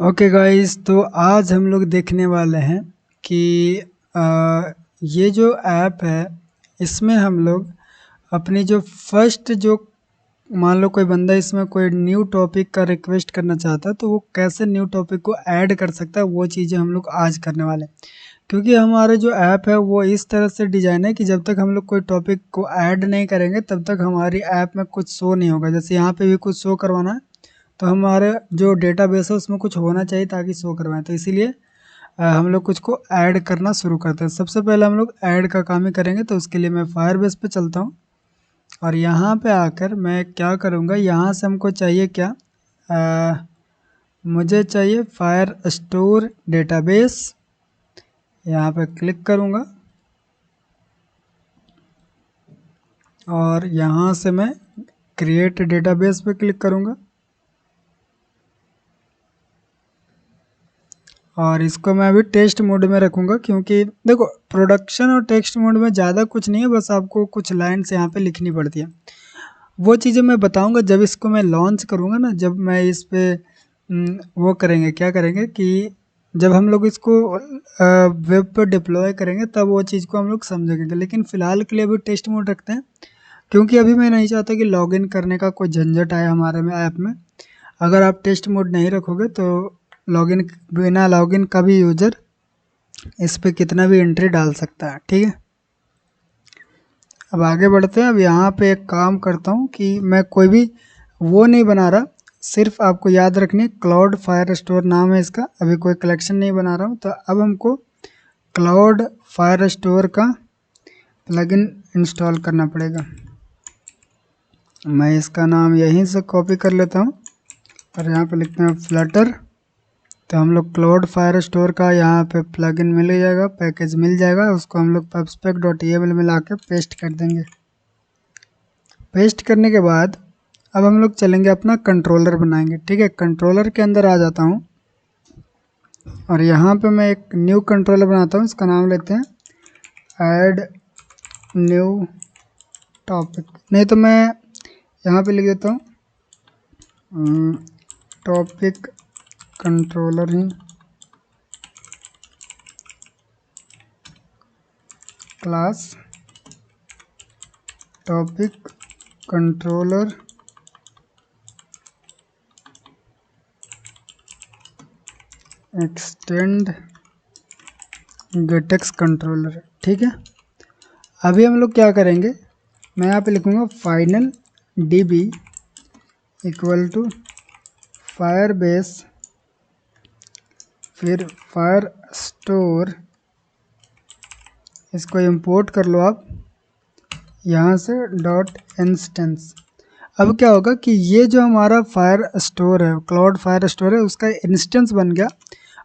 Okay guys, तो आज हम लोग देखने वाले हैं कि ये जो ऐप है इसमें हम लोग अपनी जो फर्स्ट जो मान लो कोई बंदा इसमें कोई न्यू टॉपिक का रिक्वेस्ट करना चाहता है तो वो कैसे न्यू टॉपिक को ऐड कर सकता है, वो चीज़ें हम लोग आज करने वाले हैं। क्योंकि हमारा जो ऐप है वो इस तरह से डिज़ाइन है कि जब तक हम लोग कोई टॉपिक को ऐड नहीं करेंगे तब तक हमारी ऐप में कुछ शो नहीं होगा। जैसे यहाँ पे भी कुछ शो करवाना है तो हमारे जो डेटाबेस है उसमें कुछ होना चाहिए ताकि शो करवाएं। तो इसीलिए हम लोग कुछ को ऐड करना शुरू करते हैं। सबसे पहले हम लोग ऐड का काम ही करेंगे, तो उसके लिए मैं फायरबेस पे चलता हूँ और यहाँ पे आकर मैं क्या करूँगा, यहाँ से हमको चाहिए क्या, मुझे चाहिए फायर स्टोर डेटाबेस। यहाँ पे क्लिक करूँगा और यहाँ से मैं क्रिएट डेटाबेस पे क्लिक करूँगा और इसको मैं अभी टेस्ट मोड में रखूँगा, क्योंकि देखो प्रोडक्शन और टेक्स्ट मोड में ज़्यादा कुछ नहीं है, बस आपको कुछ लाइन्स यहाँ पे लिखनी पड़ती है। वो चीज़ें मैं बताऊँगा जब इसको मैं लॉन्च करूँगा ना, जब मैं इस पे वो करेंगे, क्या करेंगे कि जब हम लोग इसको वेब पर डिप्लॉय करेंगे तब वो चीज़ को हम लोग समझेंगे। लेकिन फ़िलहाल के लिए अभी टेस्ट मोड रखते हैं, क्योंकि अभी मैं नहीं चाहता कि लॉगिन करने का कोई झंझट आए हमारे में ऐप में। अगर आप टेस्ट मोड नहीं रखोगे तो लॉगिन बिना लॉगिन का भी यूज़र इस पे कितना भी एंट्री डाल सकता है। ठीक है, अब आगे बढ़ते हैं। अब यहाँ पे एक काम करता हूँ कि मैं कोई भी वो नहीं बना रहा, सिर्फ आपको याद रखनी क्लाउड फायर स्टोर नाम है इसका। अभी कोई कलेक्शन नहीं बना रहा हूँ। तो अब हमको क्लाउड फायर स्टोर का प्लगइन इंस्टॉल करना पड़ेगा। मैं इसका नाम यहीं से कॉपी कर लेता हूँ और यहाँ पे लिखते हैं फ्लटर। तो हम लोग क्लाउड फायर स्टोर का यहाँ पे प्लगइन मिल जाएगा, पैकेज मिल जाएगा, उसको हम लोग pubspec.yaml में ला के पेस्ट कर देंगे। पेस्ट करने के बाद अब हम लोग चलेंगे अपना कंट्रोलर बनाएंगे। ठीक है, कंट्रोलर के अंदर आ जाता हूँ और यहाँ पे मैं एक न्यू कंट्रोलर बनाता हूँ। इसका नाम लेते हैं ऐड न्यू टॉपिक, नहीं तो मैं यहाँ पे लिख देता हूँ टॉपिक कंट्रोलर ही class topic controller extend GetX controller. ठीक है, अभी हम लोग क्या करेंगे, मैं यहाँ पे लिखूँगा final db equal to Firebase, फिर फायर स्टोर, इसको इंपोर्ट कर लो आप यहाँ से डॉट इंस्टेंस। अब क्या होगा कि ये जो हमारा फायर स्टोर है, क्लाउड फायर स्टोर है, उसका इंस्टेंस बन गया।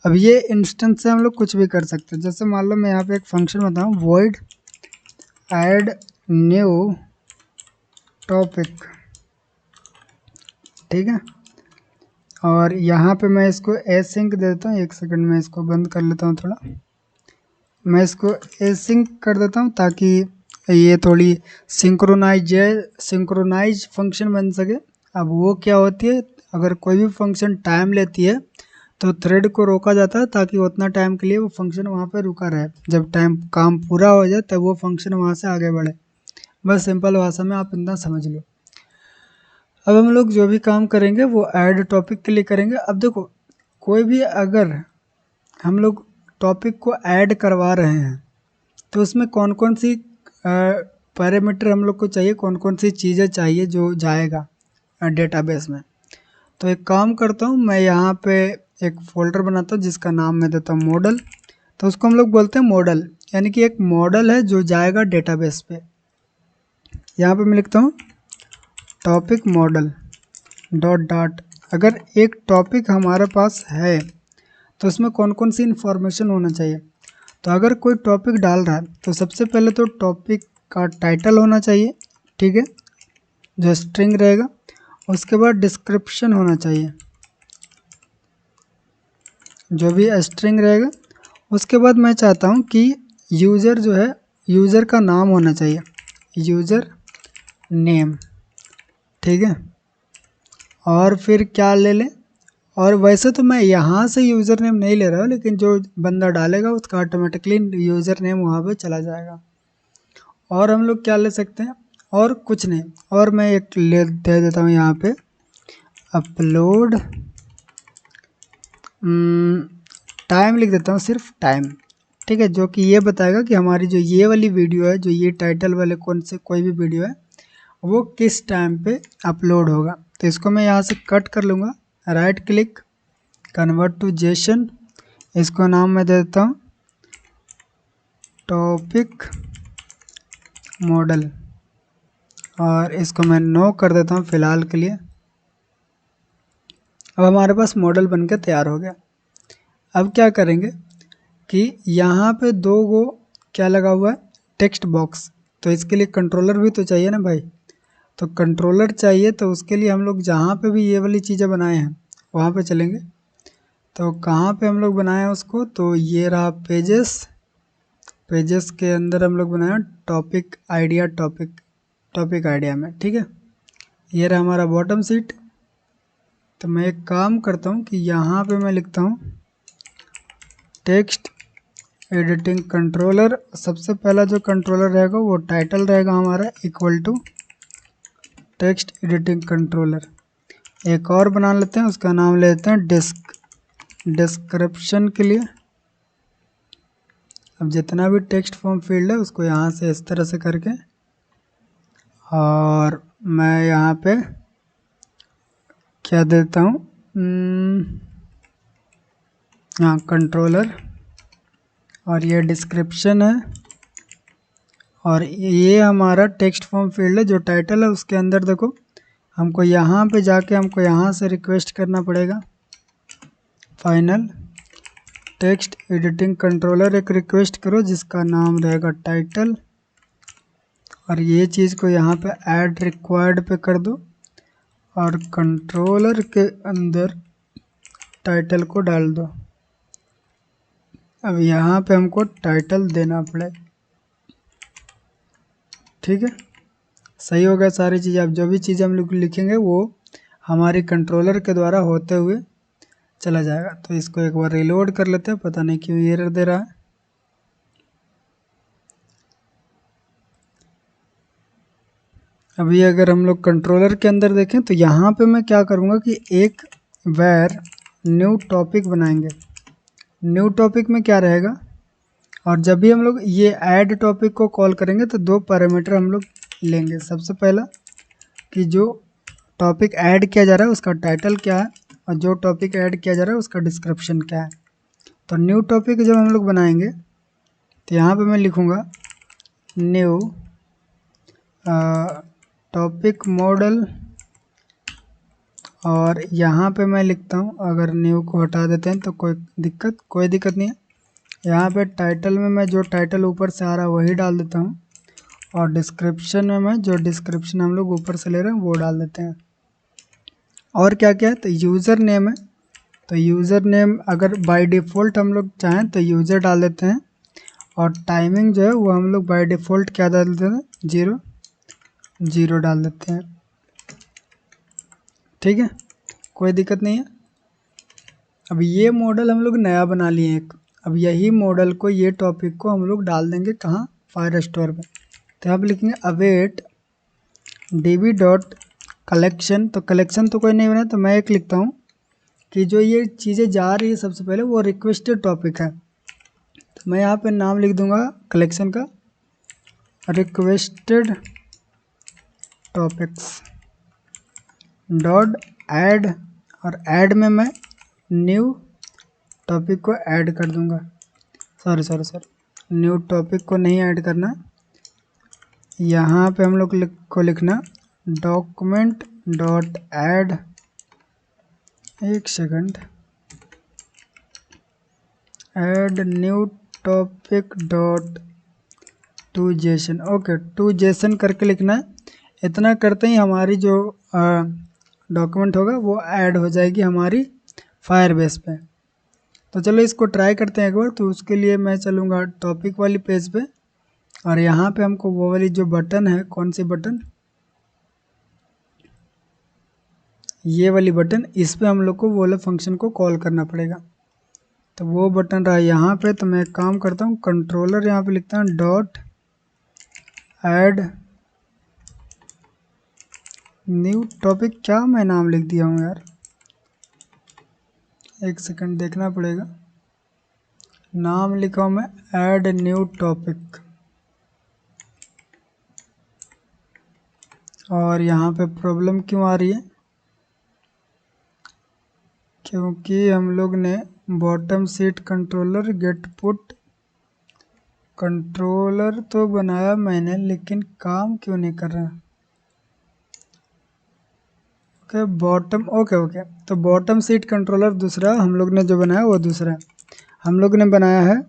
अब ये इंस्टेंस से हम लोग कुछ भी कर सकते हैं। जैसे मान लो मैं यहाँ पे एक फंक्शन बताऊँ, void ऐड न्यू टॉपिक। ठीक है, और यहाँ पे मैं इसको एसिंक दे देता हूँ। एक सेकंड में इसको बंद कर लेता हूँ थोड़ा, मैं इसको एसिंक कर देता हूँ ताकि ये थोड़ी सिंक्रोनाइज फंक्शन बन सके। अब वो क्या होती है, अगर कोई भी फंक्शन टाइम लेती है तो थ्रेड को रोका जाता है ताकि उतना टाइम के लिए वो फंक्शन वहाँ पे रुका रहे। जब टाइम काम पूरा हो जाए तब वो फंक्शन वहाँ से आगे बढ़े। बस सिंपल भाषा में आप इतना समझ लो। अब हम लोग जो भी काम करेंगे वो ऐड टॉपिक के लिए करेंगे। अब देखो, कोई भी अगर हम लोग टॉपिक को ऐड करवा रहे हैं तो उसमें कौन कौन सी पैरामीटर हम लोग को चाहिए, कौन कौन सी चीज़ें चाहिए जो जाएगा डेटाबेस में। तो एक काम करता हूँ, मैं यहाँ पे एक फ़ोल्डर बनाता हूँ जिसका नाम मैं देता हूँ मॉडल। तो उसको हम लोग बोलते हैं मॉडल, यानी कि एक मॉडल है जो जाएगा डेटाबेस पे। यहाँ पे मैं लिखता हूँ टॉपिक मॉडल डॉट डॉट। अगर एक टॉपिक हमारे पास है तो उसमें कौन कौन सी इन्फॉर्मेशन होना चाहिए। तो अगर कोई टॉपिक डाल रहा है तो सबसे पहले तो टॉपिक का टाइटल होना चाहिए, ठीक है, जो स्ट्रिंग रहेगा। उसके बाद डिस्क्रिप्शन होना चाहिए, जो भी स्ट्रिंग रहेगा। उसके बाद मैं चाहता हूँ कि यूज़र जो है, यूज़र का नाम होना चाहिए, यूज़र नेम। ठीक है, और फिर क्या ले लें, और वैसे तो मैं यहाँ से यूज़र नेम नहीं ले रहा हूँ, लेकिन जो बंदा डालेगा उसका ऑटोमेटिकली यूज़र नेम वहाँ पे चला जाएगा। और हम लोग क्या ले सकते हैं, और कुछ नहीं, और मैं एक ले दे देता हूँ यहाँ पे अपलोड टाइम लिख देता हूँ, सिर्फ टाइम। ठीक है, जो कि ये बताएगा कि हमारी जो ये वाली वीडियो है, जो ये टाइटल वाले कौन से कोई भी वीडियो है, वो किस टाइम पे अपलोड होगा। तो इसको मैं यहाँ से कट कर लूँगा, right click, convert to JSON, इसको नाम मैं दे देता हूँ टॉपिक मॉडल, और इसको मैं नो कर देता हूँ फ़िलहाल के लिए। अब हमारे पास मॉडल बनकर तैयार हो गया। अब क्या करेंगे कि यहाँ पे दो गो क्या लगा हुआ है, टेक्स्ट बॉक्स, तो इसके लिए कंट्रोलर भी तो चाहिए ना भाई। तो कंट्रोलर चाहिए, तो उसके लिए हम लोग जहाँ पे भी ये वाली चीज़ें बनाए हैं वहाँ पे चलेंगे। तो कहाँ पे हम लोग बनाए हैं उसको, तो ये रहा पेजेस, पेजेस के अंदर हम लोग बनाए टॉपिक आइडिया, टॉपिक आइडिया में। ठीक है, ये रहा हमारा बॉटम सीट। तो मैं एक काम करता हूँ कि यहाँ पे मैं लिखता हूँ टेक्स्ट एडिटिंग कंट्रोलर। सबसे पहला जो कंट्रोलर रहेगा वो टाइटल रहेगा हमारा, equal to text editing controller. एक और बना लेते हैं, उसका नाम ले लेते हैं डिस्क्रिप्शन के लिए। अब जितना भी टेक्स्ट फॉर्म फील्ड है उसको यहाँ से इस तरह से करके, और मैं यहाँ पे क्या देता हूँ, हाँ कंट्रोलर, और ये डिस्क्रिप्शन है, और ये हमारा टेक्स्ट फॉर्म फील्ड है। जो टाइटल है उसके अंदर देखो, हमको यहाँ पे जाके हमको यहाँ से रिक्वेस्ट करना पड़ेगा, फाइनल टेक्स्ट एडिटिंग कंट्रोलर एक रिक्वेस्ट करो जिसका नाम रहेगा टाइटल, और ये चीज़ को यहाँ पे ऐड रिक्वायर्ड पे कर दो, और कंट्रोलर के अंदर टाइटल को डाल दो। अब यहाँ पे हमको टाइटल देना पड़ेगा। ठीक है, सही होगा सारी चीज़ें। अब जो भी चीज़ें हम लोग लिखेंगे वो हमारे कंट्रोलर के द्वारा होते हुए चला जाएगा। तो इसको एक बार रिलोड कर लेते हैं, पता नहीं क्यों एरर दे रहा है। अभी अगर हम लोग कंट्रोलर के अंदर देखें तो यहाँ पे मैं क्या करूँगा कि एक वेर न्यू टॉपिक बनाएंगे। न्यू टॉपिक में क्या रहेगा, और जब भी हम लोग ये ऐड टॉपिक को कॉल करेंगे तो दो पैरामीटर हम लोग लेंगे। सबसे पहला कि जो टॉपिक ऐड किया जा रहा है उसका टाइटल क्या है, और जो टॉपिक ऐड किया जा रहा है उसका डिस्क्रिप्शन क्या है। तो न्यू टॉपिक जब हम लोग बनाएंगे तो यहाँ पे मैं लिखूँगा न्यू टॉपिक मॉडल, और यहाँ पे मैं लिखता हूँ, अगर न्यू को हटा देते हैं तो कोई दिक्कत नहीं है। यहाँ पे टाइटल में मैं जो टाइटल ऊपर से आ रहा है वही डाल देता हूँ, और डिस्क्रिप्शन में मैं जो डिस्क्रिप्शन हम लोग ऊपर से ले रहे हैं वो डाल देते हैं। और क्या क्या है, तो यूज़र नेम है, तो यूज़र नेम अगर बाय डिफ़ॉल्ट हम लोग चाहें तो यूज़र डाल देते हैं, और टाइमिंग जो है वो हम लोग बाय डिफ़ॉल्ट क्या डाल देते हैं, 0 डाल देते हैं। ठीक है, कोई दिक्कत नहीं है। अब ये मॉडल हम लोग नया बना लिए एक, अब यही मॉडल को, ये टॉपिक को हम लोग डाल देंगे कहाँ, फायरस्टोर में। तो यहाँ पे लिखेंगे अवेट db डॉट कलेक्शन। तो कलेक्शन तो कोई नहीं बना, तो मैं एक लिखता हूँ कि जो ये चीज़ें जा रही है सबसे पहले वो रिक्वेस्टेड टॉपिक है। तो मैं यहाँ पे नाम लिख दूँगा कलेक्शन का, रिक्वेस्टेड टॉपिक्स डॉट ऐड, और ऐड में मैं न्यू टॉपिक को ऐड कर दूँगा। सॉरी, न्यू टॉपिक को नहीं ऐड करना, यहाँ पे हम लोग को लिखना डॉक्यूमेंट डॉट ऐड, एक second, add new topic dot to JSON. Okay, to JSON करके लिखना है। इतना करते ही हमारी जो डॉक्यूमेंट होगा वो ऐड हो जाएगी हमारी फायरबेस पे। तो चलो इसको ट्राई करते हैं एक बार। तो उसके लिए मैं चलूँगा टॉपिक वाली पेज पे, और यहाँ पे हमको वो वाली जो बटन है, कौन सी बटन, ये वाली बटन, इस पे हम लोग को वो वाले फंक्शन को कॉल करना पड़ेगा। तो वो बटन रहा यहाँ पे। तो मैं एक काम करता हूँ, कंट्रोलर यहाँ पे लिखता हूँ डॉट ऐड न्यू टॉपिक। क्या मैं नाम लिख दिया हूँ यार, एक सेकंड देखना पड़ेगा। नाम लिखा हूँ मैं ऐड न्यू टॉपिक, और यहाँ पे प्रॉब्लम क्यों आ रही है, क्योंकि हम लोग ने bottom seat controller get put controller तो बनाया मैंने, लेकिन काम क्यों नहीं कर रहा। ओके बॉटम, ओके तो बॉटम सीट कंट्रोलर दूसरा, हम लोग ने जो बनाया वो दूसरा है। हम लोग ने बनाया है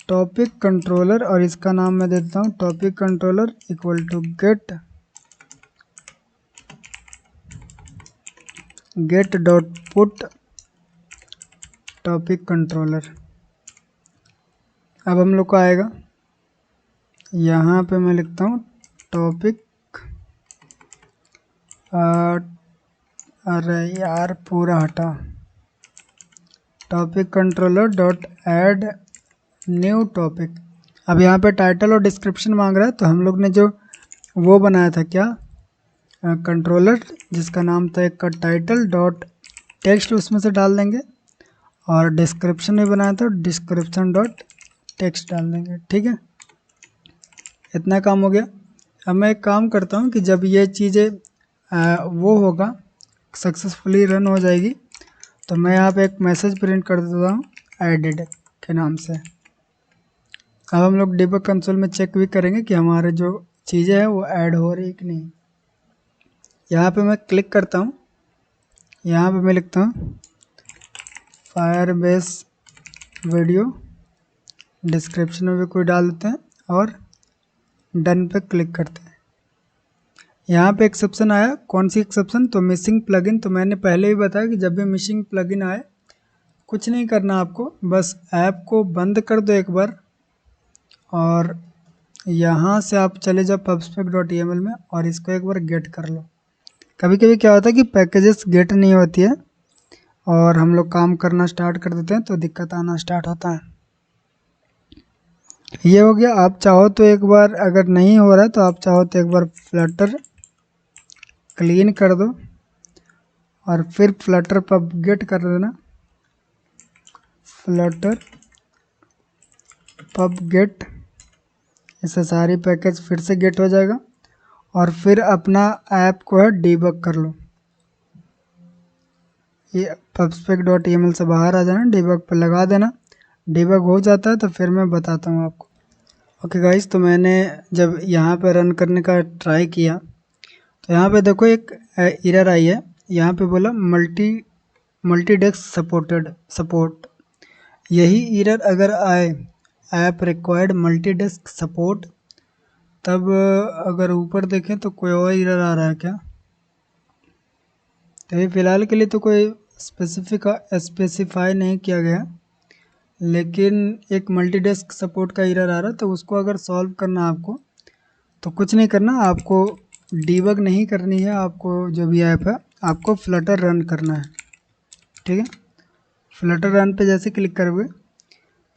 टॉपिक कंट्रोलर, और इसका नाम मैं देता हूँ topic controller equal to get dot put topic controller. अब हम लोग को आएगा, यहाँ पे मैं लिखता हूँ टॉपिक, अरे यार पूरा हटा, topic controller dot add new topic. अब यहाँ पे टाइटल और डिस्क्रिप्शन मांग रहा है, तो हम लोग ने जो वो बनाया था क्या, कंट्रोलर, जिसका नाम था एक का टाइटल डॉट टेक्स्ट, उसमें से डाल देंगे, और डिस्क्रिप्शन भी बनाया था डिस्क्रिप्शन डॉट टेक्स्ट डाल देंगे। ठीक है, इतना काम हो गया। अब मैं एक काम करता हूँ कि जब ये चीज़ें वो होगा, सक्सेसफुली रन हो जाएगी, तो मैं यहाँ पे एक मैसेज प्रिंट कर देता हूँ एडिड के नाम से। अब हम लोग डिबग कंसोल में चेक भी करेंगे कि हमारे जो चीज़ें हैं वो ऐड हो रही कि नहीं। यहाँ पे मैं क्लिक करता हूँ, यहाँ पे मैं लिखता हूँ फायरबेस वीडियो, डिस्क्रिप्शन में भी कोई डाल देते हैं, और डन पे क्लिक करते हैं। यहाँ पे एक्सेप्शन आया, कौन सी एक्सेप्शन, तो मिसिंग प्लगइन। तो मैंने पहले ही बताया कि जब भी मिसिंग प्लगइन आए कुछ नहीं करना आपको, बस ऐप को बंद कर दो एक बार, और यहाँ से आप चले जाओ pubspec.yml में, और इसको एक बार गेट कर लो। कभी कभी क्या होता है कि पैकेजेस गेट नहीं होती है, और हम लोग काम करना स्टार्ट कर देते हैं तो दिक्कत आना स्टार्ट होता है। ये हो गया। आप चाहो तो एक बार, अगर नहीं हो रहा है तो आप चाहो तो एक बार फ्लटर क्लीन कर दो, और फिर फ्लटर पब गेट कर देना, फ्लटर पब गेट, इससे सारी पैकेज फिर से गेट हो जाएगा। और फिर अपना ऐप को है डीबग कर लो, ये pubspec.yml से बाहर आ जाना, डीबग पर लगा देना। डीबग हो जाता है तो फिर मैं बताता हूँ आपको। ओके गाइस, तो मैंने जब यहाँ पे रन करने का ट्राई किया, तो यहाँ पे देखो एक एरर आई है, यहाँ पे बोला मल्टी डेस्क सपोर्ट। यही एरर अगर आए app required multi desk support, तब अगर ऊपर देखें तो कोई और एरर आ रहा है क्या, तो ये फ़िलहाल के लिए तो कोई स्पेसिफाई नहीं किया गया, लेकिन एक मल्टी डेस्क सपोर्ट का एरर आ रहा है। तो उसको अगर सॉल्व करना आपको, तो कुछ नहीं करना, आपको डीबग नहीं करनी है, आपको जो भी ऐप है आपको फ्लटर रन करना है। ठीक है, फ्लटर रन पे जैसे क्लिक करोगे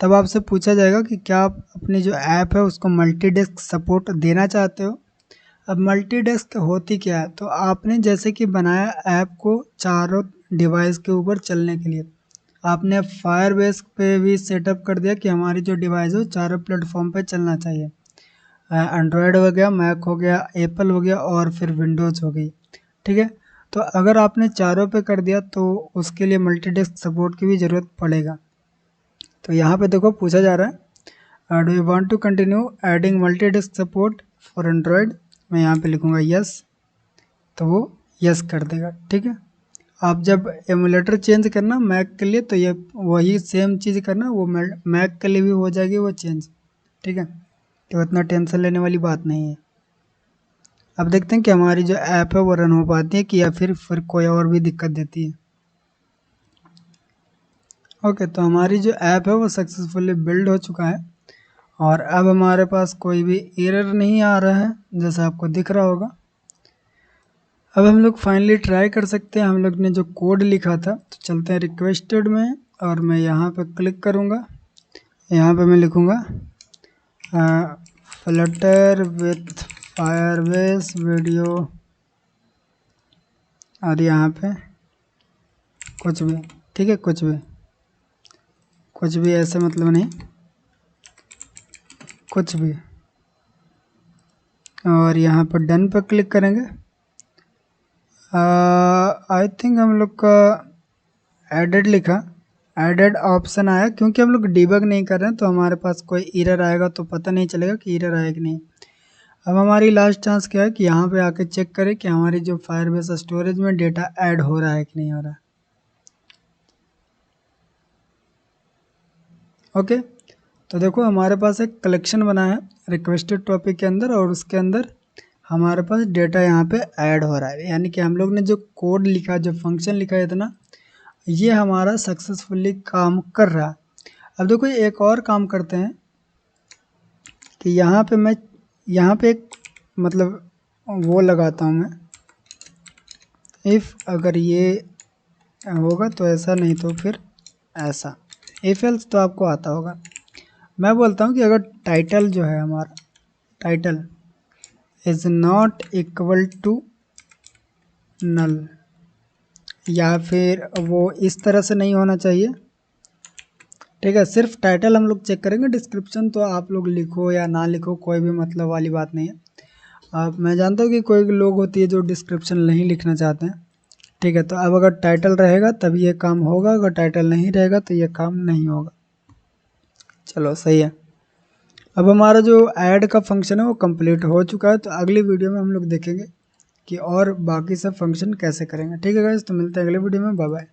तब आपसे पूछा जाएगा कि क्या आप अपनी जो ऐप है उसको मल्टी डेस्क सपोर्ट देना चाहते हो। अब मल्टी डेस्क होती क्या है, तो आपने जैसे कि बनाया ऐप को चारों डिवाइस के ऊपर चलने के लिए, आपने फायरबेस पे भी सेटअप कर दिया कि हमारी जो डिवाइस है वो चारों प्लेटफॉर्म पे चलना चाहिए। एंड्रॉयड हो गया, मैक हो गया, एप्पल हो गया, और फिर विंडोज़ हो गई। ठीक है, तो अगर आपने चारों पे कर दिया तो उसके लिए मल्टी डेस्क सपोर्ट की भी ज़रूरत पड़ेगा। तो यहाँ पे देखो पूछा जा रहा है do you want to continue adding multidex support for Android. मैं यहाँ पे लिखूँगा यस, तो वो यस कर देगा। ठीक है, आप जब एमुलेटर चेंज करना मैक के लिए, तो ये वही सेम चीज़ करना, वो मैक के लिए भी हो जाएगी वो चेंज। ठीक है, तो इतना टेंशन लेने वाली बात नहीं है। अब देखते हैं कि हमारी जो ऐप है वो रन हो पाती है कि या फिर कोई और भी दिक्कत देती है। ओके, तो हमारी जो ऐप है वो सक्सेसफुली बिल्ड हो चुका है, और अब हमारे पास कोई भी एरर नहीं आ रहा है, जैसा आपको दिख रहा होगा। अब हम लोग फाइनली ट्राई कर सकते हैं। हम लोग ने जो कोड लिखा था, तो चलते हैं रिक्वेस्टेड में और मैं यहाँ पे क्लिक करूँगा। यहाँ पे मैं लिखूँगा फ्लटर विथ फायरबेस वीडियो और यहाँ पे कुछ भी, ठीक है, कुछ भी ऐसे मतलब नहीं, कुछ भी, और यहाँ पर डन पर क्लिक करेंगे। आई थिंक हम लोग का एडेड लिखा, एडेड ऑप्शन आया, क्योंकि हम लोग डिबग नहीं कर रहे हैं तो हमारे पास कोई एरर आएगा तो पता नहीं चलेगा कि एरर आया कि नहीं। अब हमारी लास्ट चांस क्या है कि यहाँ पे आके चेक करें कि हमारी जो फायरबेस स्टोरेज में डेटा ऐड हो रहा है कि नहीं हो रहा है। ओके, तो देखो हमारे पास एक कलेक्शन बना है रिक्वेस्टेड टॉपिक के अंदर और उसके अंदर हमारे पास डेटा यहाँ पे ऐड हो रहा है, यानी कि हम लोग ने जो कोड लिखा, जो फंक्शन लिखा है इतना, ये हमारा सक्सेसफुली काम कर रहा है। अब देखो एक और काम करते हैं कि यहाँ पे मैं यहाँ पे एक मतलब वो लगाता हूँ मैं, इफ़ अगर ये होगा तो ऐसा, नहीं तो फिर ऐसा, इफ एल्स तो आपको आता होगा। मैं बोलता हूँ कि अगर टाइटल जो है हमारा, title is not equal to null, या फिर वो इस तरह से नहीं होना चाहिए, ठीक है, सिर्फ टाइटल हम लोग चेक करेंगे, डिस्क्रिप्शन तो आप लोग लिखो या ना लिखो कोई भी मतलब वाली बात नहीं है। अब मैं जानता हूँ कि कोई लोग होती है जो डिस्क्रिप्शन नहीं लिखना चाहते हैं, ठीक है, तो अब अगर टाइटल रहेगा तभी ये काम होगा, अगर टाइटल नहीं रहेगा तो ये काम नहीं होगा। चलो सही है। अब हमारा जो ऐड का फंक्शन है वो कंप्लीट हो चुका है, तो अगली वीडियो में हम लोग देखेंगे कि और बाकी सब फंक्शन कैसे करेंगे। ठीक है गाइस, तो मिलते हैं अगले वीडियो में, बाय बाय।